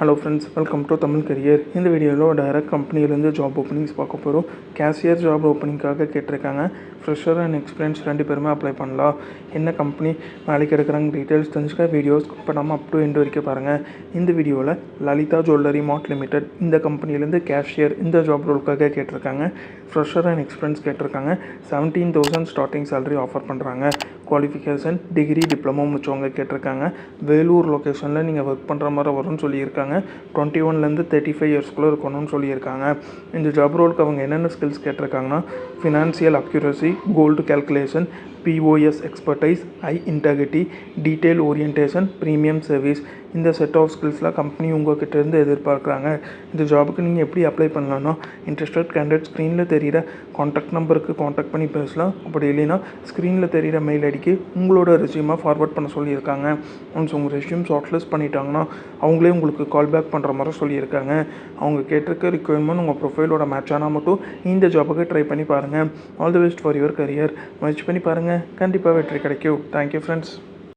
Hello friends, welcome to Tamil career. இந்த வீடியோவில் direct கம்பெனிலேருந்து ஜாப் ஓப்பனிங்ஸ் பார்க்க போகிறோம். கேஷியர் ஜாப் ஓப்பனிங்காக கேட்டிருக்காங்க. ஃப்ரெஷர் அண்ட் எக்ஸ்பீரியன்ஸ் 2 பேருமே அப்ளை பண்ணலாம். என்ன கம்பெனி வேலைக்கு எடுக்கிறாங்க டீட்டெயில்ஸ் தெரிஞ்சுக்க வீடியோஸ் பண்ணாமல் அப் டு எண்ட் வரைக்கும் பாருங்கள். இந்த வீடியோவில் லலிதா ஜுவல்லரி மார்ட் லிமிடெட் இந்த கம்பெனிலேருந்து கேஷியர் இந்த ஜாப் ரோலுக்காக கேட்டிருக்காங்க. ஃப்ரெஷர் அண்ட் எக்ஸ்பீரியன்ஸ் கேட்டிருக்காங்க. 17,000 ஸ்டார்டிங் சேலரி ஆஃபர் பண்ணுறாங்க. குவாலிஃபிகேஷன் டிகிரி டிப்ளமோ முடிச்சவங்க கேட்டிருக்காங்க. வேலூர் லொக்கேஷனில் நீங்கள் ஒர்க் பண்ணுற மாதிரி வரும்னு சொல்லியிருக்காங்க. 21லேருந்து 35 இயர்ஸ்க்குள்ளே இருக்கணும்னு சொல்லியிருக்காங்க. இந்த ஜாப் ரோலுக்கு அவங்க என்னென்ன ஸ்கில்ஸ் கேட்டிருக்காங்கன்னா, financial accuracy, gold calculation, POS expertise, high integrity, detail orientation, premium service. இந்த செட் ஆஃப் ஸ்கில்ஸ்லாம் கம்பெனி உங்கள்கிட்ட இருந்து எதிர்பார்க்குறாங்க. இந்த ஜாபுக்கு நீங்கள் எப்படி அப்ளை பண்ணலான்னா, இன்ட்ரெஸ்டட் கேண்டிடேட் ஸ்க்ரீனில் தெரிகிற காண்டாக்ட் நம்பருக்கு காண்டாக்ட் பண்ணி பேசலாம். அப்படி இல்லைன்னா ஸ்க்ரீனில் தெரிகிற மெயில் ஐடிக்கு உங்களோட ரெஸ்யூமை ஃபார்வர்ட் பண்ண சொல்லியிருக்காங்க. ஒன்ஸ் உங்கள் ரெஸ்யூம் ஷார்ட்லிஸ்ட் பண்ணிட்டாங்கன்னா அவங்களே உங்களுக்கு கால் பேக் பண்ணுற மாதிரி சொல்லியிருக்காங்க. அவங்க கேட்டிருக்க ரிக்வயர்மெண்ட் உங்கள் ப்ரொஃபைலோட மேட்ச் ஆனால் மட்டும் இந்த ஜாபுக்கு ட்ரை பண்ணி பாருங்கள். All the best for your career. முயற்சி பண்ணி பாருங்கள், கண்டிப்பாக வெற்றி கிடைக்கும். Thank you friends.